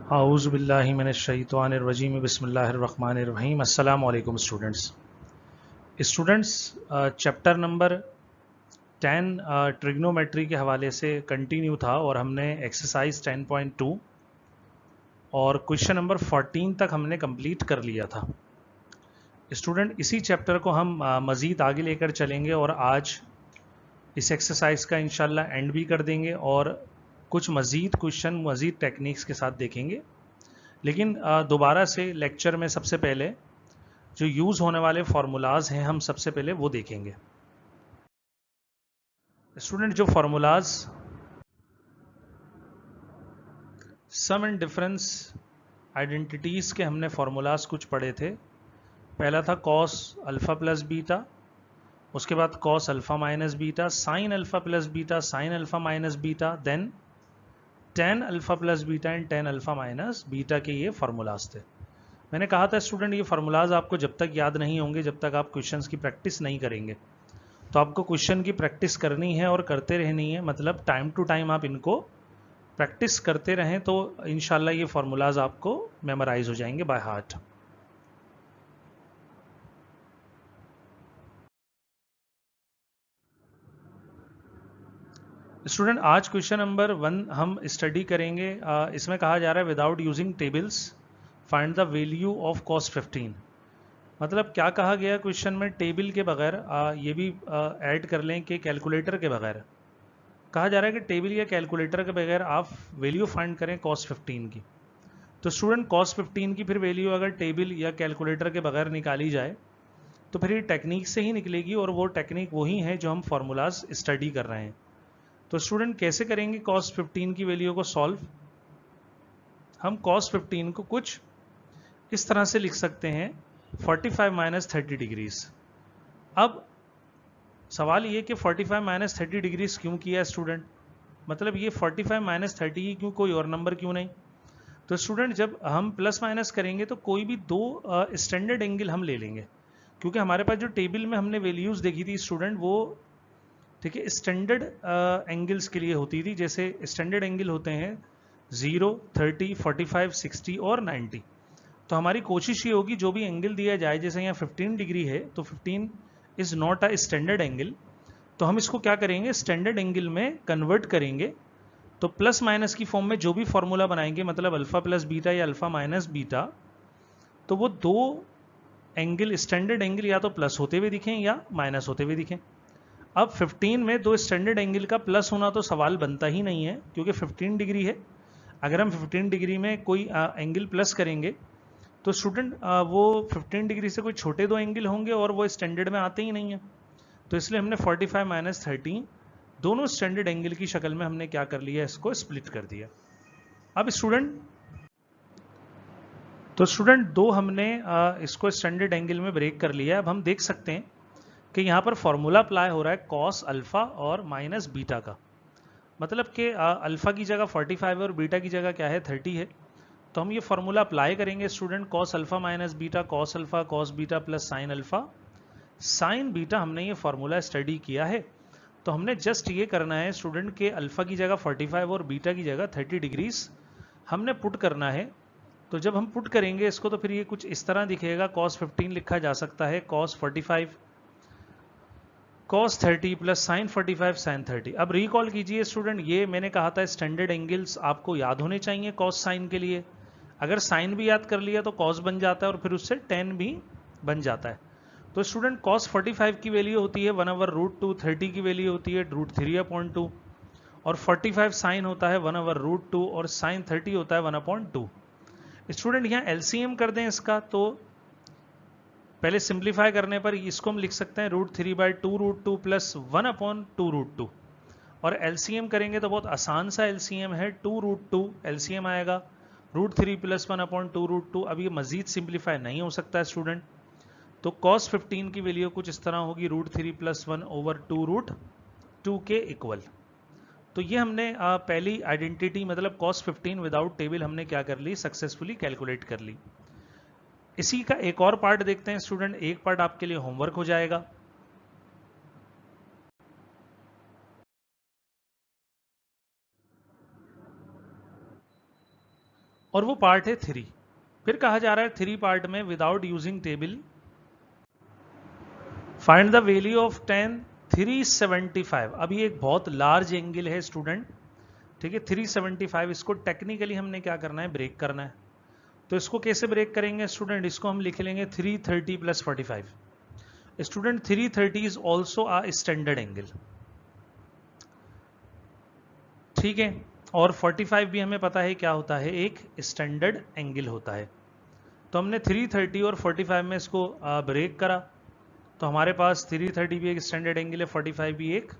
आऊज़ु बिल्लाहि मिनश्शैतानिर्रजीम बिस्मिल्लाहिर्रहमानिर्रहीम। अस्सलामु अलैकुम स्टूडेंट्स। चैप्टर नंबर 10 ट्रिग्नोमेट्री के हवाले से कंटिन्यू था और हमने एक्सरसाइज 10.2 और क्वेश्चन नंबर 14 तक हमने कंप्लीट कर लिया था। स्टूडेंट, इसी चैप्टर को हम मज़ीद आगे लेकर चलेंगे और आज इस एक्सरसाइज का इंशाल्लाह एंड भी कर देंगे और कुछ मज़ीद क्वेश्चन मज़ीद टेक्निक्स के साथ देखेंगे। लेकिन दोबारा से लेक्चर में सबसे पहले जो यूज़ होने वाले फार्मूलाज हैं हम सबसे पहले वो देखेंगे। स्टूडेंट, जो formulas sum and difference identities के हमने फार्मूलाज कुछ पढ़े थे। पहला था कॉस अल्फ़ा प्लस बीटा, उसके बाद cos alpha minus beta, sine alpha plus beta, sine alpha minus beta, then tan alpha plus beta and tan alpha minus beta के ये फार्मूलाज थे। मैंने कहा था स्टूडेंट, ये फार्मूलाज आपको जब तक याद नहीं होंगे, जब तक आप क्वेश्चंस की प्रैक्टिस नहीं करेंगे। तो आपको क्वेश्चन की प्रैक्टिस करनी है और करते रहनी है, मतलब टाइम टू टाइम आप इनको प्रैक्टिस करते रहें तो इंशाल्लाह ये फार्मूलाज आपको मेमोराइज हो जाएंगे बाय हार्ट। स्टूडेंट, आज क्वेश्चन नंबर 1 हम स्टडी करेंगे। इसमें कहा जा रहा है without using tables find the value of cos 15। मतलब क्या कहा गया क्वेश्चन में, टेबल के बगैर ये भी ऐड कर लें कि कैलकुलेटर के बगैर। कहा जा रहा है कि टेबल या कैलकुलेटर के बगैर आप वैल्यू फाइंड करें कॉस 15 की। तो स्टूडेंट, कॉस 15 की फिर वैल्यू अगर टेबल या कैलकुलेटर के बगैर निकाली जाए तो फिर ये टेक्निक से ही निकलेगी और वो टेक्निक वही है जो हम फार्मूलाज स्टडी कर रहे हैं। तो स्टूडेंट, कैसे करेंगे कॉस 15 की वैल्यू को सॉल्व? हम कॉस 15 को कुछ इस तरह से लिख सकते हैं, 45 माइनस 30 डिग्रीज। अब सवाल ये कि 45 माइनस 30 डिग्रीज क्यों किया है स्टूडेंट? मतलब ये 45 माइनस 30 ही क्यों, कोई और नंबर क्यों नहीं? तो स्टूडेंट, जब हम प्लस माइनस करेंगे तो कोई भी दो स्टैंडर्ड एंगल हम ले लेंगे, क्योंकि हमारे पास जो टेबल में हमने वैल्यूज देखी थी स्टूडेंट, वो ठीक है स्टैंडर्ड एंगल्स के लिए होती थी। जैसे स्टैंडर्ड एंगल होते हैं 0, 30, 45, 60 और 90। तो हमारी कोशिश ये होगी जो भी एंगल दिया जाए, जैसे यहाँ 15 डिग्री है तो 15 is not a standard angle, तो हम इसको क्या करेंगे, स्टैंडर्ड एंगल में कन्वर्ट करेंगे। तो प्लस माइनस की फॉर्म में जो भी फॉर्मूला बनाएंगे, मतलब अल्फा प्लस बीटा या अल्फा माइनस बीटा, तो वो दो एंगल स्टैंडर्ड एंगल या तो प्लस होते हुए दिखें या माइनस होते हुए दिखें। अब 15 में दो स्टैंडर्ड एंगल का प्लस होना तो सवाल बनता ही नहीं है, क्योंकि 15 डिग्री है। अगर हम 15 डिग्री में कोई एंगल प्लस करेंगे तो स्टूडेंट वो 15 डिग्री से कोई छोटे दो एंगल होंगे और वो स्टैंडर्ड में आते ही नहीं है। तो इसलिए हमने 45 माइनस 30 दोनों स्टैंडर्ड एंगल की शक्ल में हमने क्या कर लिया, इसको स्प्लिट कर दिया। अब स्टूडेंट दो हमने इसको स्टैंडर्ड एंगल में ब्रेक कर लिया। अब हम देख सकते हैं कि यहाँ पर फॉर्मूला अप्लाई हो रहा है कॉस अल्फा और माइनस बीटा का। मतलब कि अल्फा की जगह 45 है और बीटा की जगह क्या है, 30 है। तो हम ये फॉर्मूला अप्लाई करेंगे student, cos alpha minus beta cos alpha cos beta plus sine alpha sine beta. हमने ये फॉर्मूला स्टडी किया है, तो हमने जस्ट ये करना है स्टूडेंट के अल्फा की जगह 45 और बीटा की जगह 30 डिग्रीज हमने पुट करना है। तो जब हम पुट करेंगे इसको तो फिर ये कुछ इस तरह दिखेगा, cos 15 लिखा जा सकता है cos 45 cos 30 plus sine 45 sine 30। अब रिकॉल कीजिए स्टूडेंट, ये मैंने कहा था स्टैंडर्ड एंगल्स आपको याद होने चाहिए cos साइन के लिए। अगर साइन भी याद कर लिया तो cos बन जाता है और फिर उससे tan भी बन जाता है। तो स्टूडेंट cos 45 की वैल्यू होती है 1/√2, 30 की वैल्यू होती है √3/2 और 45 साइन होता है 1/√2 और साइन 30 होता है 1/2। स्टूडेंट यहाँ एलसीएम कर दें इसका, तो पहले सिंप्लीफाई करने पर इसको हम लिख सकते हैं √3/2√2 प्लस 1/2√2। और एलसीएम करेंगे तो बहुत आसान सा एलसीएम है, 2√2 एलसीएम आएगा, √3 प्लस 1/2√2। अब ये मजीद सिंप्लीफाई नहीं हो सकता है स्टूडेंट, तो cos 15 की वैल्यू कुछ इस तरह होगी √3 प्लस 1/2√2 के इक्वल। तो ये हमने पहली आइडेंटिटी मतलब cos 15 विदाउट टेबल हमने क्या कर ली, सक्सेसफुली कैलकुलेट कर ली। इसी का एक और पार्ट देखते हैं स्टूडेंट, एक पार्ट आपके लिए होमवर्क हो जाएगा। और वो पार्ट है 3। फिर कहा जा रहा है 3 पार्ट में without using table find the value of tan 375। अब ये एक बहुत लार्ज एंगल है स्टूडेंट, ठीक है 375। इसको टेक्निकली हमने क्या करना है, ब्रेक करना है। तो इसको कैसे ब्रेक करेंगे स्टूडेंट, इसको हम लिख लेंगे 330 plus 45। Student 330 is also a standard angle, ठीक है। और 45 भी हमें पता है क्या होता है, एक स्टैंडर्ड एंगल होता है। तो हमने 330 और 45 में इसको ब्रेक करा, तो हमारे पास 330 भी एक स्टैंडर्ड एंगल है, 45 भी एक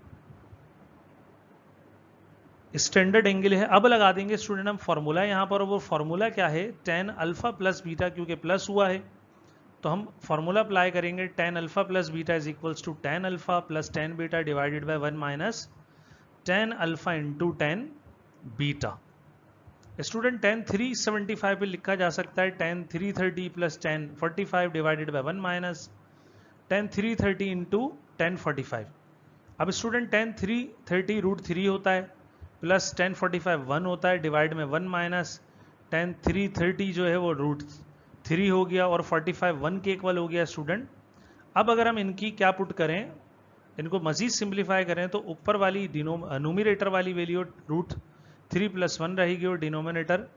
स्टैंडर्ड एंगल है। अब लगा देंगे स्टूडेंट हम फॉर्मूला यहाँ पर, वो फॉर्मूला क्या है, tan अल्फा प्लस बीटा, क्योंकि प्लस हुआ है तो हम फॉर्मूला अप्लाई करेंगे। tan alpha plus beta is equals to tan alpha plus tan beta divided by 1 minus tan alpha into tan beta. Student tan 375 पे लिखा जा सकता है tan 330 plus tan 45 divided by 1 minus tan 330 into tan 45। अब student tan 330 root 3 होता है plus tan 45 1 होता है, डिवाइड में 1 माइनस tan 330 जो है वो रूट 3 हो गया और 45 1 के इक्वल हो गया स्टूडेंट। अब अगर हम इनकी क्या पुट करें, इनको मजीद सिंप्लीफाई करें तो ऊपर वाली न्यूमरेटर वाली वैल्यू रूट 3 प्लस 1 रहेगी और डिनोमिनेटर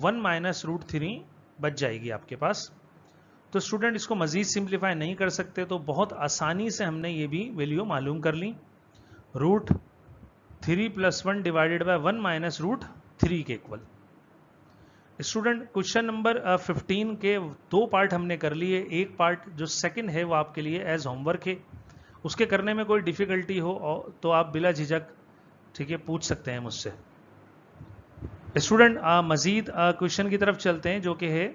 1 माइनस रूट 3 बच जाएगी आपके पास। तो स्टूडेंट इसको मजीद सिंप्लीफाई नहीं कर सकते, तो बहुत आसानी से हमने ये भी वैल्यू मालूम कर ली, root 3 plus 1 divided by 1 minus root 3 के इक्वल। स्टूडेंट क्वेश्चन नंबर 15 के 2 पार्ट हमने कर लिए। एक पार्ट जो सेकंड है वो आपके लिए एज होमवर्क है, उसके करने में कोई डिफिकल्टी हो तो आप बिला झिझक, ठीक है, पूछ सकते हैं मुझसे। स्टूडेंट मजीद क्वेश्चन की तरफ चलते हैं जो कि है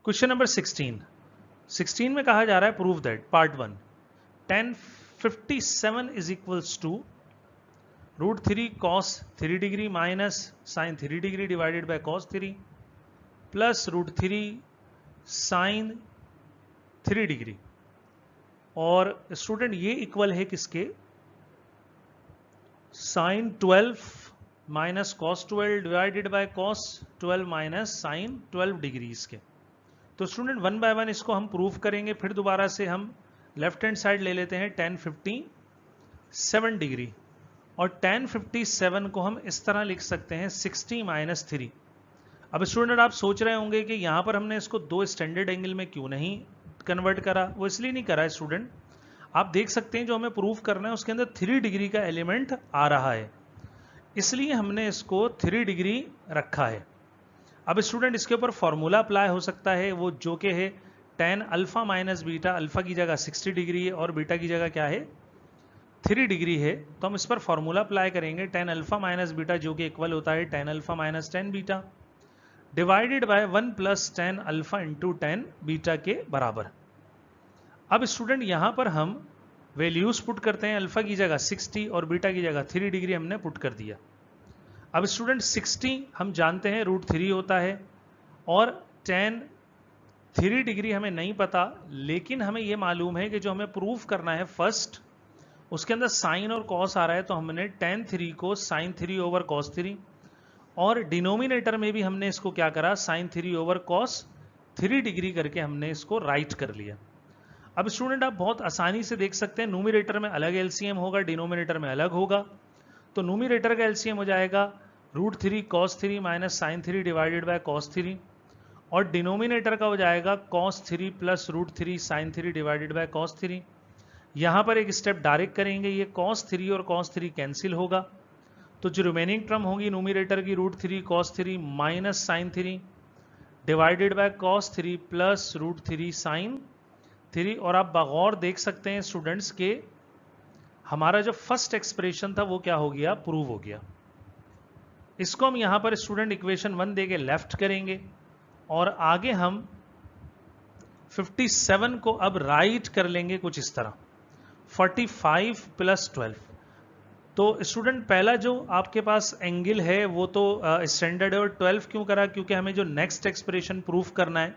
क्वेश्चन नंबर 16 में कहा जा रहा है prove that part 1 tan 57 is equals to root 3 cos 3 degree minus sine 3 degree divided by cos 3 plus root 3 sine 3 degree. और स्टूडेंट ये इक्वल है किसके, sine 12 minus cos 12 divided by cos 12 minus sine 12 degrees के। तो student 1 bye 1 इसको हम prove करेंगे। फिर दोबारा से हम लेफ्ट हैंड साइड ले लेते हैं tan 57 डिग्री, और tan 57 को हम इस तरह लिख सकते हैं 60 माइनस 3। अब स्टूडेंट आप सोच रहे होंगे कि यहाँ पर हमने इसको 2 स्टैंडर्ड एंगल में क्यों नहीं कन्वर्ट करा। वो इसलिए नहीं करा है स्टूडेंट, आप देख सकते हैं जो हमें प्रूव करना है उसके अंदर 3 डिग्री का एलिमेंट आ रहा है, इसलिए हमने इसको 3 डिग्री रखा है। अब स्टूडेंट इसके ऊपर फॉर्मूला अप्लाई हो सकता है, वो जो कि है tan alpha minus beta. Alpha की जगह 60 डिग्री है और बीटा की जगह क्या है, 3 डिग्री है। तो हम इस पर फॉर्मूला अप्लाई करेंगे, tan अल्फा माइनस बीटा जो कि इक्वल होता है tan alpha minus tan beta divided by 1 plus tan alpha into tan beta के बराबर। अब स्टूडेंट यहां पर हम वैल्यूज पुट करते हैं, अल्फा की जगह 60 और बीटा की जगह 3 डिग्री हमने पुट कर दिया। अब स्टूडेंट 60 हम जानते हैं रूट 3 होता है और tan 3 डिग्री हमें नहीं पता, लेकिन हमें यह मालूम है कि जो हमें प्रूफ करना है फर्स्ट उसके अंदर साइन और कॉस आ रहा है, तो हमने tan 3 को साइन 3 ओवर कॉस 3 और डिनोमिनेटर में भी हमने इसको क्या करा, साइन 3 ओवर कॉस 3 डिग्री करके हमने इसको राइट कर लिया। अब स्टूडेंट आप बहुत आसानी से देख सकते हैं न्यूमरेटर में अलग एलसीएम होगा, डिनोमिनेटर में अलग होगा। तो न्यूमरेटर का एलसीएम हो जाएगा root 3 cos 3 minus sine 3 divided by cos 3 और डिनोमिनेटर का हो जाएगा cos 3 plus root 3 sine 3 divided by cos 3। यहां पर एक स्टेप डायरेक्ट करेंगे, ये cos 3 और cos 3 कैंसिल होगा, तो जो रिमेनिंग टर्म होगी न्यूमरेटर की root 3 cos 3 minus sine 3 divided by cos 3 plus root 3 sine 3। और आप बगौर देख सकते हैं स्टूडेंट्स के हमारा जो फर्स्ट एक्सप्रेशन था वो क्या हो गया, प्रूव हो गया। इसको हम यहां पर स्टूडेंट इक्वेशन 1 देके लेफ्ट करेंगे और आगे हम 57 को अब राइट कर लेंगे कुछ इस तरह 45 प्लस 12। तो स्टूडेंट पहला जो आपके पास एंगल है वो तो स्टैंडर्ड है, और 12 क्यों करा, क्योंकि हमें जो नेक्स्ट एक्सप्रेशन प्रूफ करना है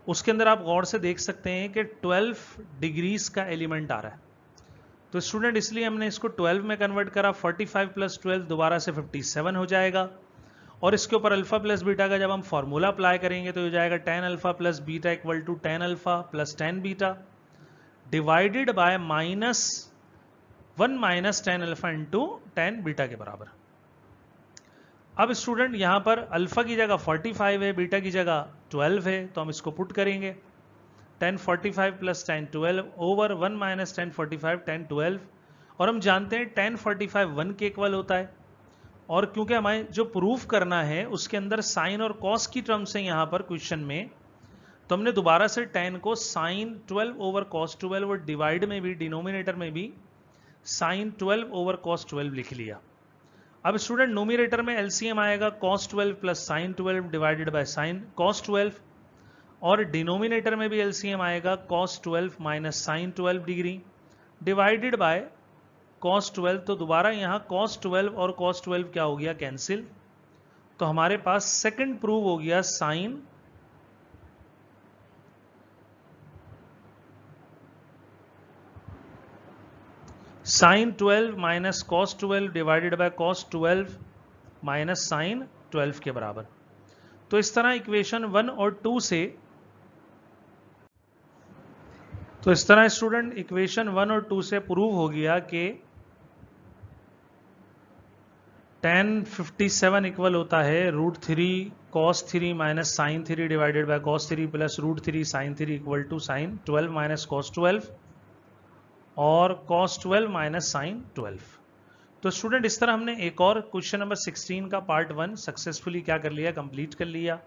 उसके अंदर आप गौर से देख सकते हैं कि 12 डिग्रीज का एलिमेंट आ रहा है। तो स्टूडेंट इसलिए हमने इसको 12 में कन्वर्ट करा, 45 प्लस 12 दोबारा से 57 हो जाएगा, और इसके ऊपर अल्फा प्लस बीटा का जब हम फॉर्मूला अप्लाई करेंगे तो हो जाएगा tan alpha plus beta equal to tan alpha plus tan beta divided by -1 minus tan alpha into tan beta के बराबर। अब स्टूडेंट यहां पर अल्फा की जगह 45 है, बीटा की जगह 12 है, तो हम इसको पुट करेंगे tan 45 plus tan 12 over 1 minus tan 45 tan 12, और हम जानते हैं tan 45 1 के इक्वल होता है, और क्योंकि हमें जो प्रूफ करना है उसके अंदर साइन और कॉस की टर्म्स है यहां पर क्वेश्चन में, तो हमने दोबारा से tan को साइन 12 ओवर cos 12 और डिवाइड में भी डिनोमिनेटर में भी साइन 12 ओवर cos 12 लिख लिया। अब स्टूडेंट नोमिनेटर में एलसीएम आएगा cos 12 plus sign 12 divided by sine cos 12, और डिनोमिनेटर में भी एलसीएम आएगा cos 12 minus sine 12 degree divided by cos 12, तो दोबारा यहां cos 12 और cos 12 क्या हो गया, कैंसिल। तो हमारे पास सेकंड प्रूव हो गया sine sine 12 minus cos 12 divided by cos 12 minus sine 12 के बराबर। तो इस तरह इक्वेशन 1 और 2 से, तो इस तरह स्टूडेंट इक्वेशन 1 और 2 से प्रूव हो गया कि tan 57 इक्वल होता है √3 cos 3 minus sine 3 divided by cos 3 plus √3 sine 3 equal to sine 12 minus cos 12 और cos 12 माइनस साइन 12। तो स्टूडेंट इस तरह हमने एक और क्वेश्चन नंबर 16 का पार्ट 1 सक्सेसफुली क्या कर लिया, कंप्लीट कर लिया।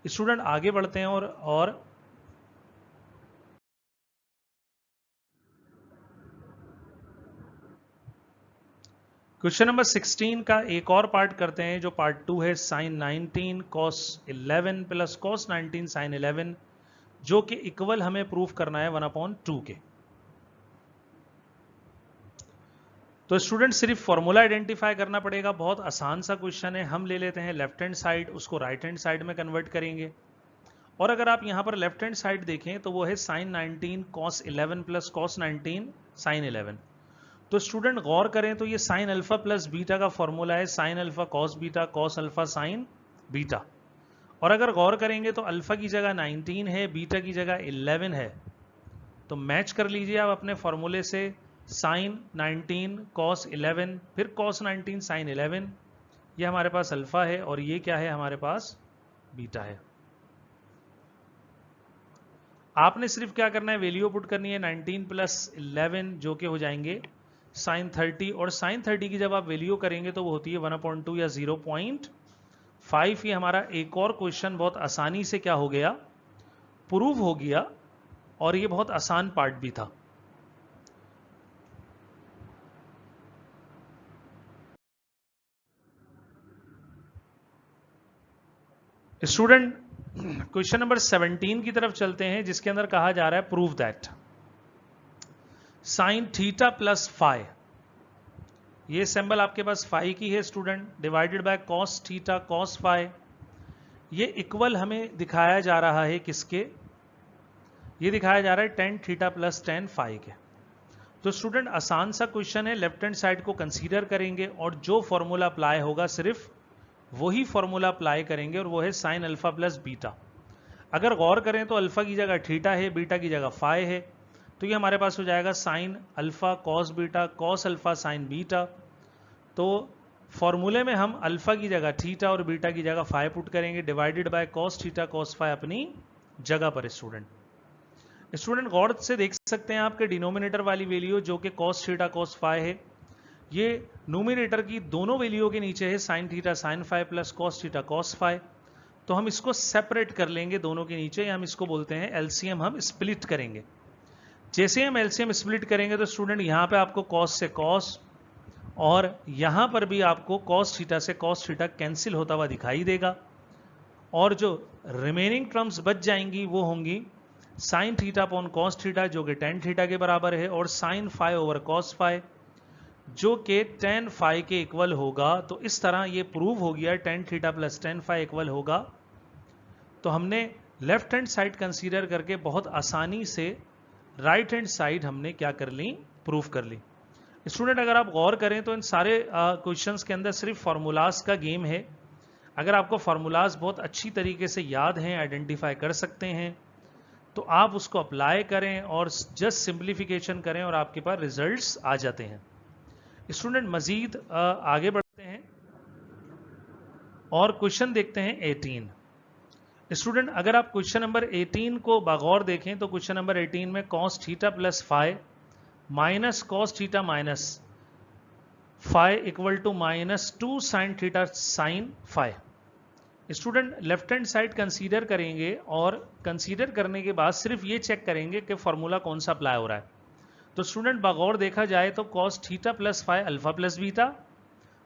स्टूडेंट आगे बढ़ते हैं और क्वेश्चन नंबर 16 का एक और पार्ट करते हैं जो पार्ट 2 है, sine 19 cos 11 plus cos 19 sine 11, जो कि इक्वल हमें प्रूफ करना है 1/2 के। तो स्टूडेंट सिर्फ फॉर्मूला आइडेंटिफाई करना पड़ेगा, बहुत आसान सा क्वेश्चन है। हम ले लेते हैं लेफ्ट हैंड साइड, उसको राइट हैंड साइड में कन्वर्ट करेंगे, और अगर आप यहां पर लेफ्ट हैंड साइड देखें तो वो है sine 19 cos 11 plus cos 19 sine 11। तो स्टूडेंट गौर करें तो ये साइन अल्फा प्लस बीटा का फॉर्मूला है, sine alpha cos beta cos alpha sine beta, और अगर गौर करेंगे तो अल्फा की जगह 19 है, बीटा की जगह 11 है, तो मैच कर लीजिए आप अपने फॉर्मूले से, साइन 19 cos 11 फिर cos 19 साइन 11, ये हमारे पास अल्फा है और ये क्या है, हमारे पास बीटा है। आपने सिर्फ क्या करना है, वैल्यू पुट करनी है 19 प्लस 11 जो कि हो जाएंगे साइन 30, और साइन 30 की जब आप वैल्यू करेंगे तो वो होती है 1/2 या 0.5। ये हमारा एक और क्वेश्चन बहुत आसानी से क्या हो गया, प्रूव हो गया, और ये बहुत आसान पार्ट भी था। स्टूडेंट क्वेश्चन नंबर 17 की तरफ चलते हैं, जिसके अंदर कहा जा रहा है prove that sine theta plus phi, ये सिंबल आपके पास फाई की है student, divided by cos theta cos phi, ये इक्वल हमें दिखाया जा रहा है किसके, ये दिखाया जा रहा है tan theta plus tan phi के। तो स्टूडेंट आसान सा क्वेश्चन है, लेफ्ट हैंड साइड को कंसीडर करेंगे और जो फॉर्मूला अप्लाई होगा सिर्फ वही फॉर्मूला अप्लाई करेंगे, और वो है साइन अल्फा प्लस बीटा। अगर गौर करें तो अल्फा की जगह थीटा है, बीटा की जगह फाई है, तो ये हमारे पास हो जाएगा sign alpha cos beta cos alpha sine beta. तो फॉर्मूले में हम अल्फा की जगह थीटा और बीटा की जगह फाई पुट करेंगे, divided by cos theta cos phi अपनी जगह पर। स्टूडेंट गौर से देख सकते हैं आपके डिनोमिनेटर वाली वैल्यू जो कि कॉस थीटा कॉस फाई है, ये नोमिनेटर की दोनों वैल्यूओं के नीचे है sine theta sine phi plus cos theta cos phi. तो हम इसको सेपरेट कर लेंगे दोनों के नीचे, हम इसको बोलते हैं एलसीएम, हम स्प्लिट करेंगे। जैसे हम एलसीएम स्प्लिट करेंगे तो स्टूडेंट यहां पे आपको कॉस से कॉस, और यहां पर भी आपको कॉस थीटा से कॉस थीटा कैंसिल होता हुआ दिखाई देगा, और जो रिमेनिंग टर्म्स बच जाएंगी वो होंगी sine theta upon cos theta जो कि tan थीटा के बराबर है, और sine phi over cos phi जो कि tan फाई के इक्वल होगा। तो इस तरह ये प्रूव हो गया tan theta plus tan phi equal होगा। तो हमने लेफ्ट हैंड साइड कंसीडर करके बहुत आसानी से राइट हैंड साइड हमने क्या कर ली, प्रूव कर ली। स्टूडेंट अगर आप गौर करें तो इन सारे क्वेश्चंस के अंदर सिर्फ फार्मूलाज का गेम है। अगर आपको फार्मूलाज बहुत अच्छी तरीके से याद हैं, आइडेंटिफाई कर सकते हैं, तो आप उसको अप्लाई करें और जस्ट सिंप्लीफिकेशन करें और आपके पास रिजल्ट्स आ जाते हैं। स्टूडेंट मजीद आगे बढ़ते हैं और क्वेश्चन देखते हैं 18। स्टूडेंट अगर आप क्वेश्चन नंबर 18 को बगौर देखें तो क्वेश्चन नंबर 18 में cos theta plus five minus cos theta minus five equal to -2 sin theta sine five. Student left hand side consider करेंगे और कंसीडर करने के बाद सिर्फ ये चेक करेंगे कि फॉर्मूला कौन सा अप्लाई हो रहा है। तो स्टूडेंट बगौर देखा जाए तो cos theta plus five alpha plus beta,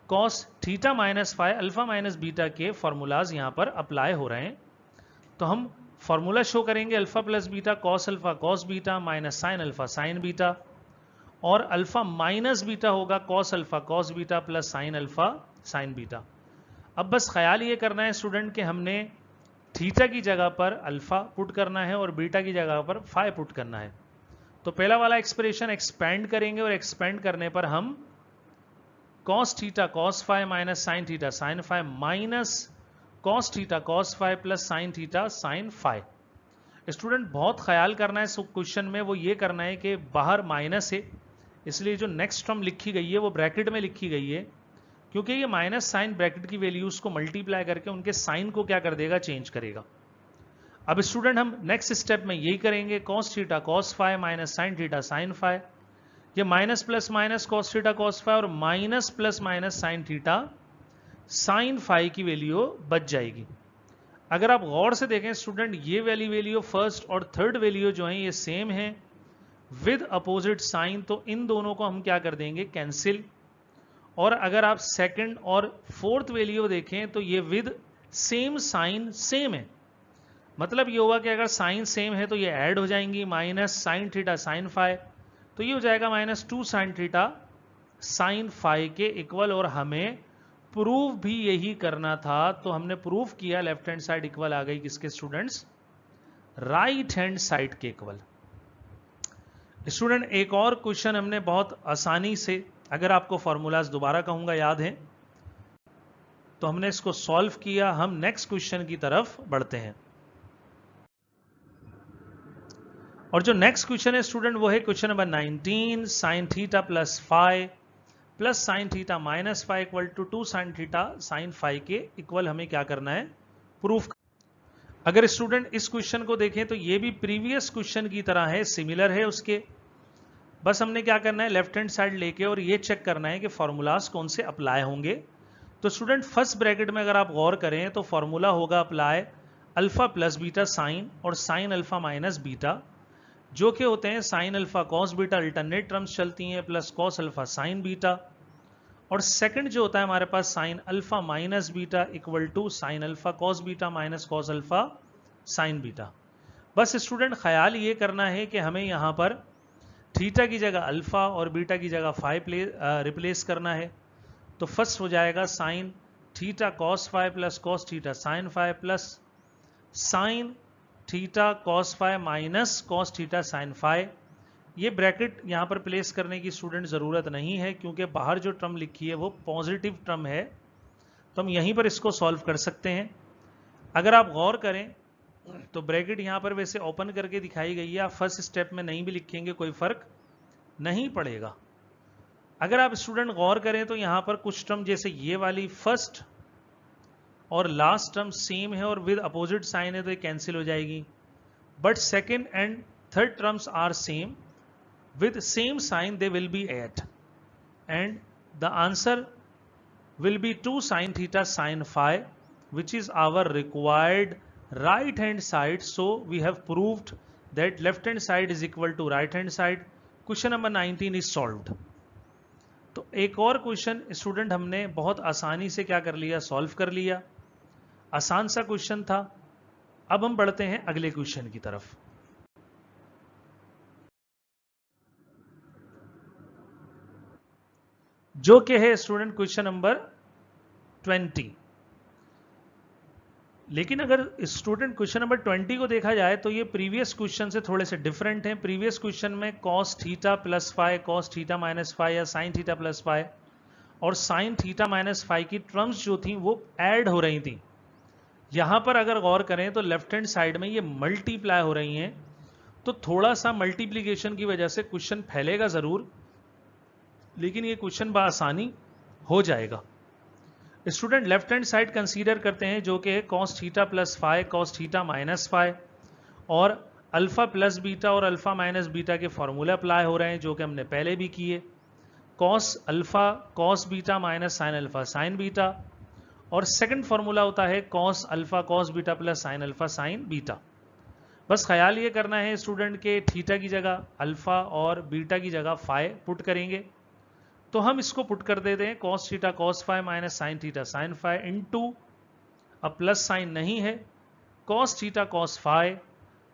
cos theta minus five alpha minus beta के फॉर्मूलाज यहां पर अप्लाई हो रहे हैं। तो हम फॉर्मूला शो करेंगे alpha plus beta cos alpha cos beta minus sine alpha sine beta, और अल्फा माइनस बीटा होगा cos alpha cos beta plus sine alpha sine beta. अब बस ख्याल ये करना है स्टूडेंट कि हमने थीटा की जगह पर अल्फा पुट करना है और बीटा की जगह पर फाइव पुट करना है। तो पहला वाला एक्सप्रेशन एक्सपेंड करेंगे और एक्सपेंड करने पर हम cos theta cos five minus sine theta sine five minus cos theta cos five plus sine theta sine five. Student बहुत ख्याल करना है क्वेश्चन में, वो ये करना है कि बाहर माइनस है, इसलिए जो नेक्स्ट टर्म लिखी गई है वो ब्रैकेट में लिखी गई है, क्योंकि ये माइनस साइन ब्रैकेट की वैल्यूज को मल्टीप्लाई करके उनके साइन को क्या कर देगा, चेंज करेगा। अब स्टूडेंट हम नेक्स्ट स्टेप में यही करेंगे, cos theta cos five minus sine theta sine five, ये minus plus minus cos theta cos five और minus plus minus sine theta sine five की वैल्यू बच जाएगी। अगर आप गौर से देखें स्टूडेंट, ये वाली वैल्यू फर्स्ट और थर्ड वैल्यू जो है ये सेम है विद अपोजिट साइन, तो इन दोनों को हम क्या कर देंगे, कैंसिल। और अगर आप सेकंड और फोर्थ वैल्यू देखें तो ये विद सेम साइन सेम है, मतलब ये होगा कि अगर साइन सेम है तो ये ऐड हो जाएंगी, minus sine theta sine five, तो ये हो जाएगा -2 साइन थीटा साइन फाइव के इक्वल। और हमें प्रूव भी यही करना था, तो हमने प्रूव किया, लेफ्ट हैंड साइड इक्वल आ गई किसके स्टूडेंट्स, राइट हैंड साइड के इक्वल। स्टूडेंट एक और क्वेश्चन हमने बहुत आसानी से, अगर आपको फॉर्मूलाज दोबारा कहूंगा याद है, तो हमने इसको सॉल्व किया। हम नेक्स्ट क्वेश्चन की तरफ बढ़ते हैं और जो नेक्स्ट क्वेश्चन है स्टूडेंट वो है question number 19, sine theta plus five plus sine theta minus five equal to 2 sine theta sine five के इक्वल हमें क्या करना है, प्रूफ। अगर स्टूडेंट इस क्वेश्चन को देखें तो ये भी प्रीवियस क्वेश्चन की तरह है, सिमिलर है उसके, बस हमने क्या करना है, लेफ्ट हैंड साइड लेके और ये चेक करना है कि फॉर्मूलाज कौन से अप्लाई होंगे। तो स्टूडेंट फर्स्ट ब्रैकेट में अगर आप गौर करें तो फॉर्मूला होगा apply alpha plus beta sine और साइन अल्फा माइनस बीटा, जो कि होते हैं sine alpha cos beta, alternate terms चलती हैं, plus cos alpha sine beta. और सेकंड जो होता है हमारे पास sine alpha minus beta equal to sine alpha cos beta minus cos alpha sine beta. बस स्टूडेंट ख्याल ये करना है कि हमें यहाँ पर थीटा की जगह अल्फा और बीटा की जगह फाइव रिप्लेस करना है। तो फर्स्ट हो जाएगा sign theta cos five plus cos theta sine five plus sine theta cos five minus cos theta sine five. ये ब्रैकेट यहाँ पर प्लेस करने की स्टूडेंट ज़रूरत नहीं है, क्योंकि बाहर जो टर्म लिखी है वो पॉजिटिव टर्म है, तो हम यहीं पर इसको सॉल्व कर सकते हैं। अगर आप गौर करें तो ब्रैकेट यहाँ पर वैसे ओपन करके दिखाई गई है, आप फर्स्ट स्टेप में नहीं भी लिखेंगे कोई फर्क नहीं पड़ेगा। अगर आप स्टूडेंट गौर करें तो यहाँ पर कुछ टर्म जैसे ये वाली फर्स्ट और लास्ट टर्म सेम है और विद अपोजिट साइन है तो ये कैंसिल हो जाएगी, but second and third terms are same, with same sign they will be 8 and the answer will be 2 sin theta sin phi, which is our required right hand side. So we have proved that left hand side is equal to right hand side. Question number 19 is solved. तो एक और question student हमने बहुत आसानी से क्या कर लिया, सॉल्व कर लिया, आसान सा क्वेश्चन था। अब हम बढ़ते हैं अगले क्वेश्चन की तरफ, जो कि है स्टूडेंट क्वेश्चन नंबर 20। लेकिन अगर स्टूडेंट क्वेश्चन नंबर 20 को देखा जाए तो ये प्रीवियस क्वेश्चन से थोड़े से डिफरेंट हैं। प्रीवियस क्वेश्चन में cos theta plus five, cos theta minus five या sin थीटा प्लस फाइव और sin थीटा माइनस फाइव की टर्म्स जो थी वो ऐड हो रही थी। यहां पर अगर गौर करें तो लेफ्ट हैंड साइड में ये मल्टीप्लाई हो रही हैं, तो थोड़ा सा मल्टीप्लीकेशन की वजह से क्वेश्चन फैलेगा जरूर, लेकिन ये क्वेश्चन बआसानी हो जाएगा। Student left hand side consider करते हैं जो कि है cos theta plus five, cos theta minus five और अल्फा प्लस बीटा और अल्फा माइनस बीटा के फॉर्मूले अप्लाई हो रहे हैं जो कि हमने पहले भी किए। cos alpha cos beta minus sine alpha sine beta, और सेकंड फॉर्मूला होता है cos alpha cos beta plus sine alpha sine beta. बस ख्याल ये करना है स्टूडेंट के थीटा की जगह अल्फा और बीटा की जगह फाइव पुट करेंगे, तो हम इसको पुट कर देते हैं cos theta cos five minus sine theta sine five into, अब प्लस साइन नहीं है, cos theta cos five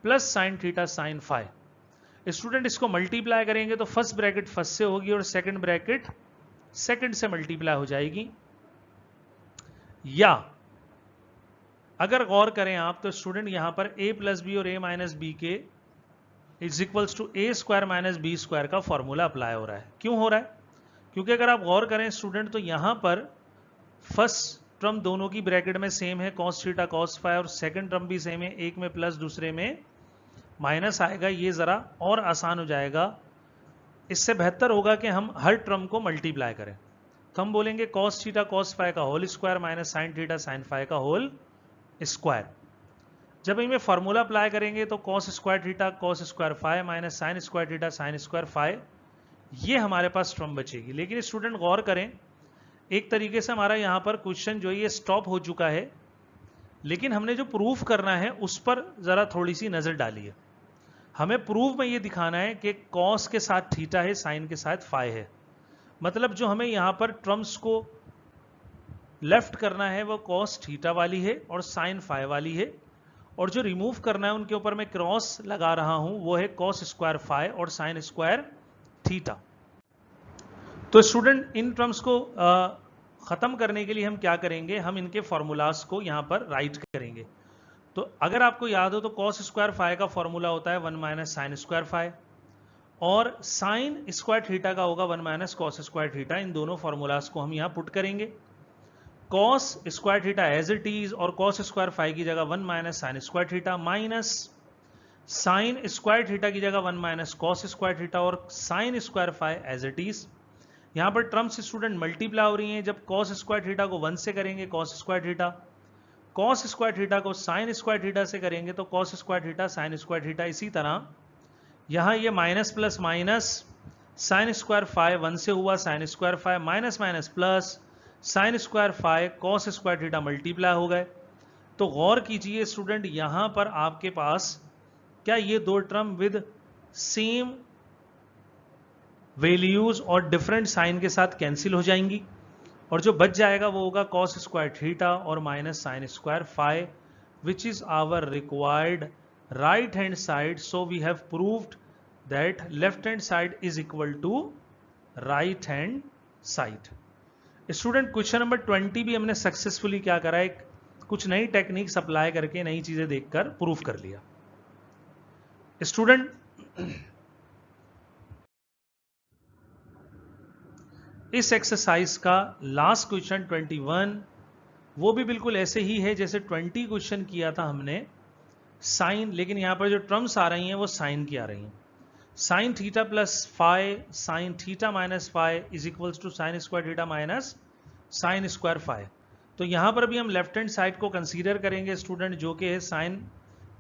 plus sine theta sine five. Student इसको मल्टीप्लाई करेंगे तो फर्स्ट ब्रैकेट फर्स्ट से होगी और सेकंड ब्रैकेट सेकंड से मल्टीप्लाई हो जाएगी। या अगर गौर करें आप तो स्टूडेंट यहां पर a प्लस बी और a माइनस बी के is equals to A square minus B square का फॉर्मूला अप्लाई हो रहा है। क्यों हो रहा है? क्योंकि अगर आप गौर करें स्टूडेंट तो यहां पर फर्स्ट टर्म दोनों की ब्रैकेट में सेम है cos थीटा cos फाइव और सेकंड टर्म भी सेम है, एक में प्लस दूसरे में माइनस आएगा, ये जरा और आसान हो जाएगा। इससे बेहतर होगा कि हम हर टर्म को मल्टीप्लाई करें, तो हम बोलेंगे cos थीटा cos फाइव का whole square minus sine theta sine five का होल स्क्वायर। जब इनमें फॉर्मूला अप्लाई करेंगे तो cos square theta cos square five minus sine square theta sine square five, ये हमारे पास टर्म बचेगी। लेकिन स्टूडेंट गौर करें, एक तरीके से हमारा यहां पर क्वेश्चन जो है ये स्टॉप हो चुका है, लेकिन हमने जो प्रूफ करना है उस पर जरा थोड़ी सी नजर डालिए। हमें प्रूफ में ये दिखाना है कि cos के साथ थीटा है, साइन के साथ फाइव है, मतलब जो हमें यहां पर टर्म्स को लेफ्ट करना है वो cos थीटा वाली है और साइन फाइव वाली है, और जो रिमूव करना है उनके ऊपर मैं क्रॉस लगा रहा हूं वो है cos स्क्वायर फाइव और साइन स्क्वायर थीटा। तो स्टूडेंट इन टर्म्स को खत्म करने के लिए हम क्या करेंगे, हम इनके फॉर्मूलाज को यहां पर राइट करेंगे। तो अगर आपको याद हो तो cos स्क्वायर फाइव का फॉर्मूला होता है 1 माइनस साइन स्क्वायर फाइव, और साइन स्क्वायर थीटा का होगा 1 माइनस cos स्क्वायर थीटा। इन दोनों फॉर्मूलाज को हम यहां पुट करेंगे। cos square theta as it is और cos स्क्वायर फाइव की जगह 1 minus sine square theta minus sine square theta की जगह 1 माइनस cos स्क्वायर थीटा और sine square five as it is. यहां पर टर्म्स स्टूडेंट मल्टीप्लाई हो रही हैं। जब cos स्क्वायर थीटा को 1 से करेंगे cos square theta, cos square theta को साइन स्क्वायर थीटा से करेंगे तो cos square theta sine square theta. इसी तरह यहां ये minus plus minus sine square five 1 से हुआ sign square five minus minus plus sign square five cos square theta multiply हो गए। तो गौर कीजिए स्टूडेंट, यहां पर आपके पास क्या ये दो टर्म विद सेम वैल्यूज और डिफरेंट साइन के साथ कैंसिल हो जाएंगी, और जो बच जाएगा वो होगा cos स्क्वायर थीटा और minus sine square five, which is our required right hand side. So we have proved that left hand side is equal to right hand side. Student question number 20 भी हमने successfully क्या करा, एक कुछ नई techniques apply करके नई चीजें देखकर प्रूव कर लिया। स्टूडेंट इस एक्सरसाइज का लास्ट क्वेश्चन 21 वो भी बिल्कुल ऐसे ही है जैसे 20 क्वेश्चन किया था हमने साइन, लेकिन यहां पर जो टर्म्स आ रही हैं वो साइन की आ रही हैं। Sine theta plus five sine theta minus five is equals to sine square theta minus sine square five. तो यहां पर भी हम लेफ्ट हैंड साइड को कंसीडर करेंगे स्टूडेंट, जो कि है sine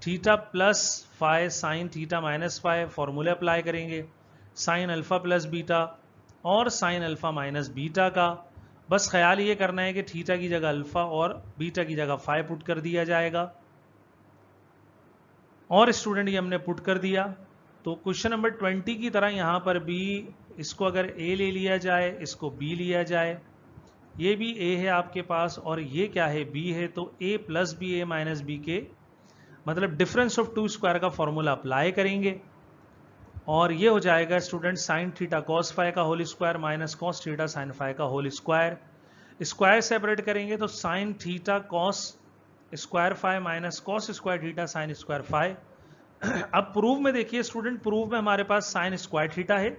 theta plus five sine theta minus five. फॉर्मूले अप्लाई करेंगे साइन अल्फा प्लस बीटा और साइन अल्फा माइनस बीटा का। बस ख्याल ये करना है कि थीटा की जगह अल्फा और बीटा की जगह फाइव पुट कर दिया जाएगा, और स्टूडेंट ये हमने पुट कर दिया। तो क्वेश्चन नंबर 20 की तरह यहां पर भी इसको अगर ए ले लिया जाए, इसको बी लिया जाए, ये भी ए है आपके पास और ये क्या है बी है, तो A plus B A minus B के मतलब डिफरेंस ऑफ टू स्क्वायर का फॉर्मूला अप्लाई करेंगे, और ये हो जाएगा student sine theta cos five का whole square minus cos theta sine five का होल स्क्वायर। स्क्वायर सेपरेट करेंगे तो sine theta cos square phi minus cos square theta sine square phi. अब प्रूव में देखिए स्टूडेंट, प्रूव में हमारे पास साइन स्क्वायर थीटा है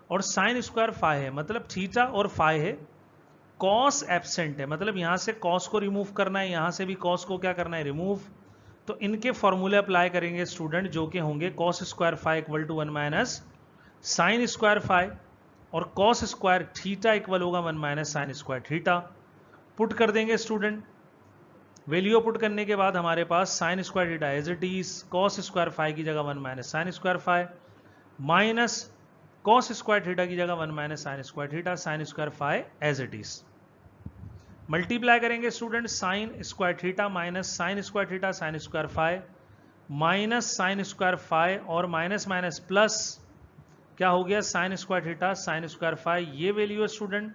और साइन स्क्वायर फाई है, मतलब थीटा और फाई है। कॉस एब्सेंट है, मतलब यहां से कॉस को रिमूव करना है, यहां से भी कॉस को क्या करना है, रिमूव। तो इनके फॉर्मूले अप्लाई करेंगे स्टूडेंट, जो कि होंगे cos square phi equal to 1 minus sine square phi और कॉस स्क्वायर थीटा इक्वल होगा 1 minus sine square theta. Put कर देंगे स्टूडेंट। वैल्यू पुट करने के बाद हमारे पास sine square theta as it is, cos square phi की जगह 1 minus sine square phi minus cos square theta की जगह 1 minus sine square theta, sine square phi as it is. Multiply करेंगे student, sine square theta minus sine square theta sine square phi minus sine square phi और minus minus plus क्या हो गया, sine square theta sine square phi. ये value है student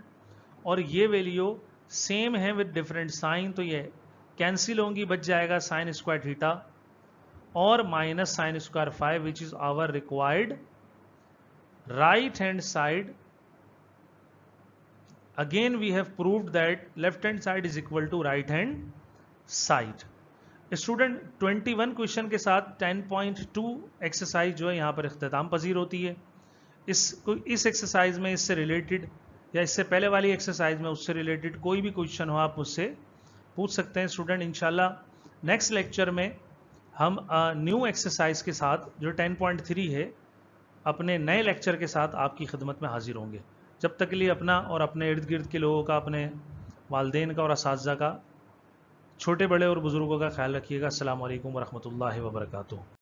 और ये value same है विद डिफरेंट साइन, तो ये कैंसिल होंगी, बच जाएगा साइन स्क्वायर थीटा और minus sine square phi which is our required right hand side. Again we have proved that left hand side is equal to right hand side. Student 21 question के साथ 10.2 exercise जो है यहाँ पर इख्तिताम पजीर होती है। इस एक्सरसाइज में इससे रिलेटेड या इससे पहले वाली एक्सरसाइज में उससे रिलेटेड कोई भी क्वेश्चन हो आप मुझसे पूछ सकते हैं स्टूडेंट। इंशाल्लाह नेक्स्ट लेक्चर में हम न्यू एक्सरसाइज के साथ जो 10.3 है अपने नए लेक्चर के साथ आपकी खिदमत में हाजिर होंगे। जब तक के लिए अपना और अपने इर्द गिर्द के लोगों का, अपने वालिदैन का और असातिज़ा का, छोटे बड़े और बुज़ुर्गों का ख्याल रखिएगा। अस्सलामु अलैकुम वरहमतुल्लाहि वबरकातुहू।